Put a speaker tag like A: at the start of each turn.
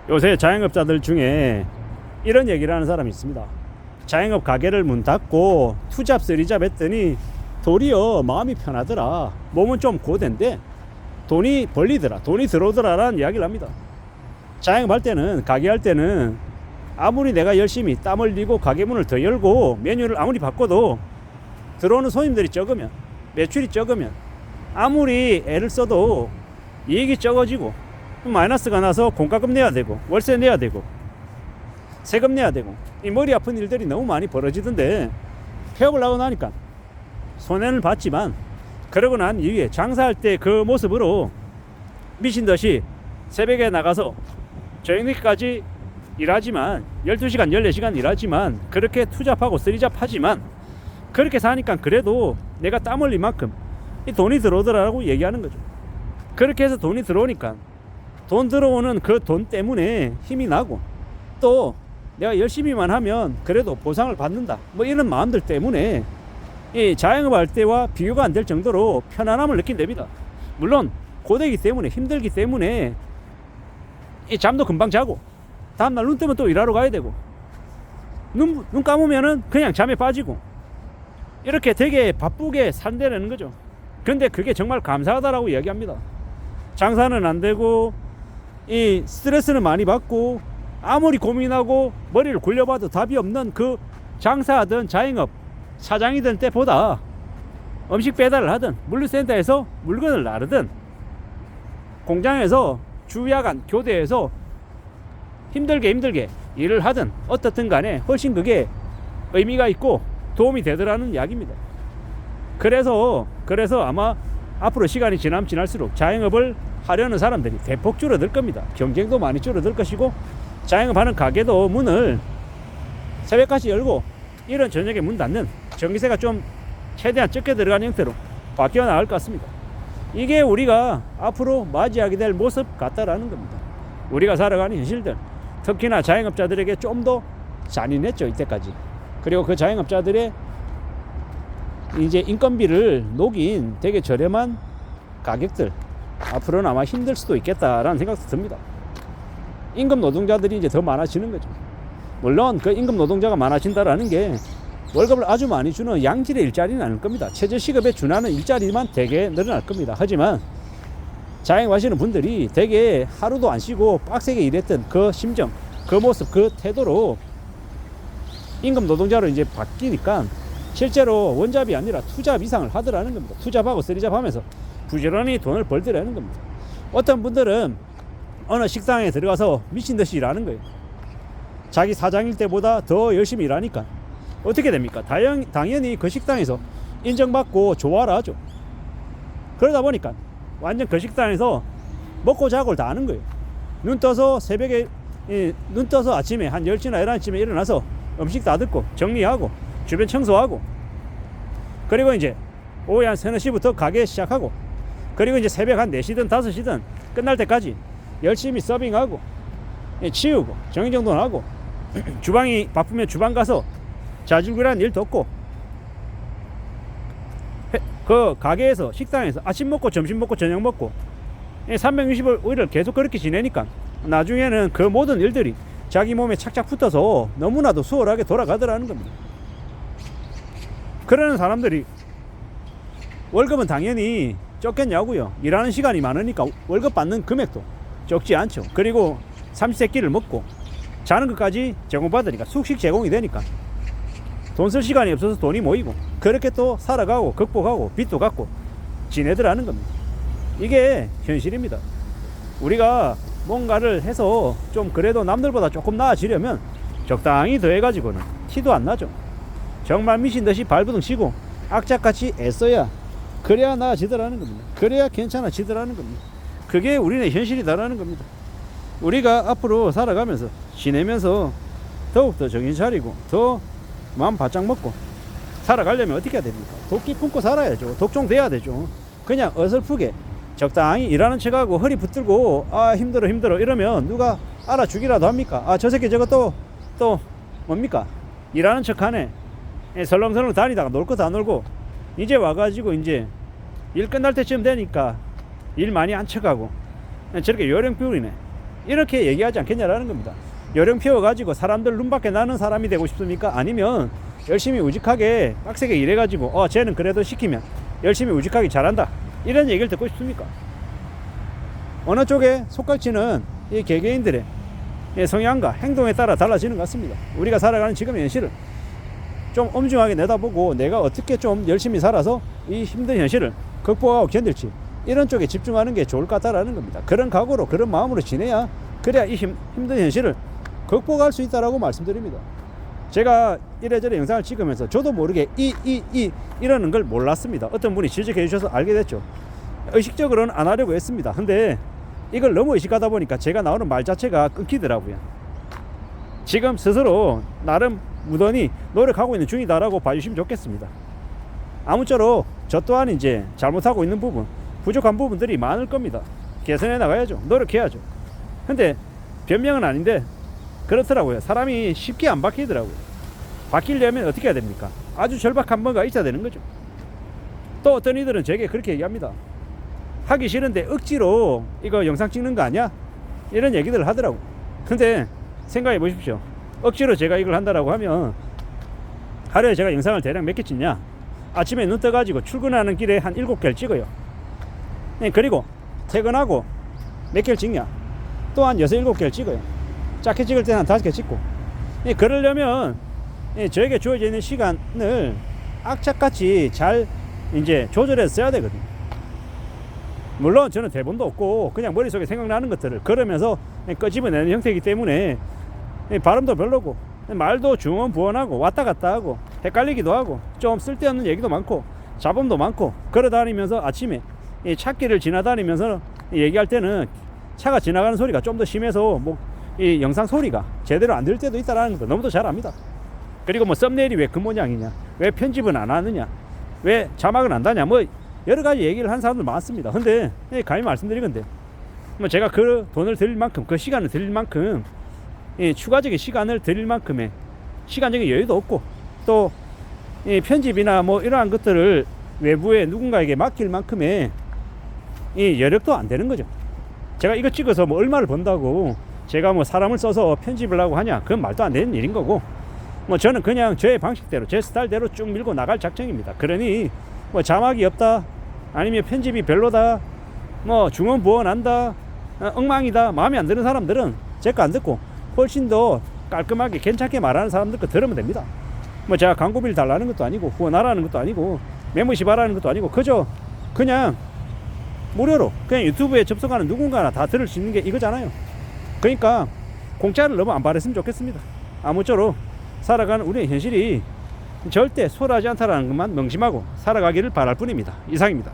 A: 요새 자영업자들 중에 이런 얘기를 하는 사람이 있습니다. 자영업 가게를 문 닫고 투잡 쓰리잡 했더니 도리어 마음이 편하더라. 몸은 좀 고된데 돈이 벌리더라, 돈이 들어오더라 라는 이야기를 합니다. 자영업 할 때는, 가게 할 때는 아무리 내가 열심히 땀 흘리고 가게 문을 더 열고 메뉴를 아무리 바꿔도 들어오는 손님들이 적으면, 매출이 적으면, 아무리 애를 써도 이익이 적어지고 마이너스가 나서 공과금 내야 되고 월세 내야 되고 세금 내야 되고 이 머리 아픈 일들이 너무 많이 벌어지던데, 폐업을 하고 나니까 손해는 봤지만 그러고 난 이후에 장사할 때 그 모습으로 미친듯이 새벽에 나가서 저녁까지 일하지만 12시간 14시간 일하지만 그렇게 투잡하고 쓰리잡 하지만 그렇게 사니까 그래도 내가 땀 흘린 만큼 이 돈이 들어오더라고 얘기하는 거죠. 그렇게 해서 돈이 들어오니까 돈 들어오는 그 돈 때문에 힘이 나고 또 내가 열심히만 하면 그래도 보상을 받는다 뭐 이런 마음들 때문에 이 자영업 할 때와 비교가 안 될 정도로 편안함을 느낀답니다. 물론 고되기 때문에 힘들기 때문에 이 잠도 금방 자고 다음날 눈 뜨면 또 일하러 가야 되고 눈 감으면은 그냥 잠에 빠지고 이렇게 되게 바쁘게 산다는 거죠. 근데 그게 정말 감사하다라고 이야기합니다. 장사는 안 되고 이 스트레스는 많이 받고 아무리 고민하고 머리를 굴려봐도 답이 없는 그 장사하던 자영업 사장이던 때보다 음식 배달을 하든 물류센터에서 물건을 나르든 공장에서 주야간 교대에서 힘들게 일을 하든 어떻든 간에 훨씬 그게 의미가 있고 도움이 되더라는 이야기입니다. 그래서 아마 앞으로 시간이 지나면 지날수록 자영업을 하려는 사람들이 대폭 줄어들 겁니다. 경쟁도 많이 줄어들 것이고 자영업하는 가게도 문을 새벽까지 열고 이런 저녁에 문 닫는 전기세가 좀 최대한 적게 들어가는 형태로 바뀌어 나갈 것 같습니다. 이게 우리가 앞으로 맞이하게 될 모습 같다라는 겁니다. 우리가 살아가는 현실들, 특히나 자영업자들에게 좀 더 잔인했죠 이때까지. 그리고 그 자영업자들의 이제 인건비를 녹인 되게 저렴한 가격들, 앞으로는 아마 힘들 수도 있겠다라는 생각도 듭니다. 임금 노동자들이 이제 더 많아지는 거죠. 물론 그 임금 노동자가 많아진다라는 게 월급을 아주 많이 주는 양질의 일자리는 아닐 겁니다. 최저시급에 준하는 일자리만 되게 늘어날 겁니다. 하지만 자영업 하시는 분들이 되게 하루도 안 쉬고 빡세게 일했던 그 심정, 그 모습, 그 태도로 임금 노동자로 이제 바뀌니까 실제로 원잡이 아니라 투잡 이상을 하더라는 겁니다. 투잡하고 쓰리잡 하면서 부지런히 돈을 벌더라는 겁니다. 어떤 분들은 어느 식당에 들어가서 미친 듯이 일하는 거예요. 자기 사장일 때보다 더 열심히 일하니까 어떻게 됩니까? 당연히 그 식당에서 인정받고 좋아라 하죠. 그러다 보니까 완전 그 식당에서 먹고 자고를 다 하는 거예요. 눈 떠서 새벽에 눈 떠서 아침에 한 10시나 11시쯤에 일어나서 음식 다 듣고 정리하고 주변 청소하고 그리고 이제 오후 한 3, 4시부터 가게 시작하고 그리고 이제 새벽 한 4시든 5시든 끝날 때까지 열심히 서빙하고 치우고 정리정돈하고 주방이 바쁘면 주방 가서 자질구레한 일 돕고 그 가게에서 식당에서 아침 먹고 점심 먹고 저녁 먹고 365일을 계속 그렇게 지내니까 나중에는 그 모든 일들이 자기 몸에 착착 붙어서 너무나도 수월하게 돌아가더라는 겁니다. 그러는 사람들이 월급은 당연히 적겠냐고요. 일하는 시간이 많으니까 월급 받는 금액도 적지 않죠. 그리고 삼시세끼를 먹고 자는 것까지 제공받으니까 숙식 제공이 되니까 돈 쓸 시간이 없어서 돈이 모이고 그렇게 또 살아가고 극복하고 빚도 갚고 지내더라는 겁니다. 이게 현실입니다. 우리가 뭔가를 해서 좀 그래도 남들보다 조금 나아지려면 적당히 더해가지고는 티도 안 나죠. 정말 미친듯이 발버둥 치고 악착같이 애써야 그래야 나아지더라는 겁니다. 그래야 괜찮아지더라는 겁니다. 그게 우리네 현실이다라는 겁니다. 우리가 앞으로 살아가면서 지내면서 더욱더 정신 차리고 더 마음 바짝 먹고 살아가려면 어떻게 해야 됩니까? 도끼 품고 살아야죠. 독종 돼야 되죠. 그냥 어설프게 적당히 일하는 척하고 허리 붙들고 아 힘들어 이러면 누가 알아주기라도 합니까? 아 저 새끼 저거 또 뭡니까? 일하는 척하네. 설렁설렁 다니다가 놀 거 다 놀고 이제 와가지고 이제 일 끝날 때쯤 되니까 일 많이 안 척하고 저렇게 요령 부리네. 이렇게 얘기하지 않겠냐라는 겁니다. 요령 피워가지고 사람들 눈밖에 나는 사람이 되고 싶습니까? 아니면 열심히 우직하게 빡세게 일해가지고 쟤는 그래도 시키면 열심히 우직하게 잘한다 이런 얘기를 듣고 싶습니까? 어느 쪽에 속할지는 이 개개인들의 성향과 행동에 따라 달라지는 것 같습니다. 우리가 살아가는 지금의 현실을 좀 엄중하게 내다보고 내가 어떻게 좀 열심히 살아서 이 힘든 현실을 극복하고 견딜지 이런 쪽에 집중하는 게 좋을 것 같다라는 겁니다. 그런 각오로 그런 마음으로 지내야 그래야 이 힘든 현실을 극복할 수 있다라고 말씀드립니다. 제가 이래저래 영상을 찍으면서 저도 모르게 이러는 걸 몰랐습니다. 어떤 분이 지적해 주셔서 알게 됐죠. 의식적으로는 안 하려고 했습니다. 근데 이걸 너무 의식하다 보니까 제가 나오는 말 자체가 끊기더라고요. 지금 스스로 나름 무던히 노력하고 있는 중이다라고 봐주시면 좋겠습니다. 아무쪼록 저 또한 이제 잘못하고 있는 부분, 부족한 부분들이 많을 겁니다. 개선해 나가야죠. 노력해야죠. 근데 변명은 아닌데 그렇더라고요. 사람이 쉽게 안 바뀌더라고요. 바뀌려면 어떻게 해야 됩니까? 아주 절박한 뭔가 있어야 되는 거죠. 또 어떤 이들은 제게 그렇게 얘기합니다. 하기 싫은데 억지로 이거 영상 찍는 거 아니야? 이런 얘기들을 하더라고. 근데 생각해 보십시오. 억지로 제가 이걸 한다라고 하면 하루에 제가 영상을 대략 몇 개 찍냐? 아침에 눈 떠가지고 출근하는 길에 한 7개를 찍어요. 그리고 퇴근하고 몇 개를 찍냐? 또 한 6, 7개를 찍어요. 짧게 찍을 때는 한 5개 찍고. 그러려면 저에게 주어져 있는 시간을 악착같이 잘 이제 조절해서 써야 되거든요. 물론 저는 대본도 없고 그냥 머릿속에 생각나는 것들을 걸으면서 끄집어내는 형태이기 때문에 발음도 별로고 말도 중언부언하고 왔다 갔다 하고 헷갈리기도 하고 좀 쓸데없는 얘기도 많고 잡음도 많고 걸어다니면서 아침에 찾길을 지나다니면서 얘기할 때는 차가 지나가는 소리가 좀 더 심해서 이 영상 소리가 제대로 안 들릴 때도 있다는 거 너무도 잘 압니다. 그리고 썸네일이 왜 그 모양이냐, 왜 편집은 안 하느냐, 왜 자막은 안 다냐, 여러 가지 얘기를 한 사람들 많습니다. 근데 감히 말씀드리건데 제가 그 돈을 드릴 만큼 그 시간을 드릴 만큼 추가적인 시간을 드릴 만큼의 시간적인 여유도 없고 또 편집이나 이러한 것들을 외부에 누군가에게 맡길 만큼의 여력도 안 되는 거죠. 제가 이거 찍어서 얼마를 번다고 제가 사람을 써서 편집을 하고 하냐, 그건 말도 안 되는 일인 거고 저는 그냥 저의 방식대로 제 스타일대로 쭉 밀고 나갈 작정입니다. 그러니 자막이 없다, 아니면 편집이 별로다, 중언부언한다, 엉망이다, 마음에 안 드는 사람들은 제 거 안 듣고 훨씬 더 깔끔하게 괜찮게 말하는 사람들 거 들으면 됩니다. 제가 광고비를 달라는 것도 아니고 후원하라는 것도 아니고 메모시 바라는 것도 아니고 그저 그냥 무료로 그냥 유튜브에 접속하는 누군가나 다 들을 수 있는 게 이거잖아요. 그러니까 공짜를 너무 안 바랬으면 좋겠습니다. 아무쪼록 살아가는 우리의 현실이 절대 소홀하지 않다는 것만 명심하고 살아가기를 바랄 뿐입니다. 이상입니다.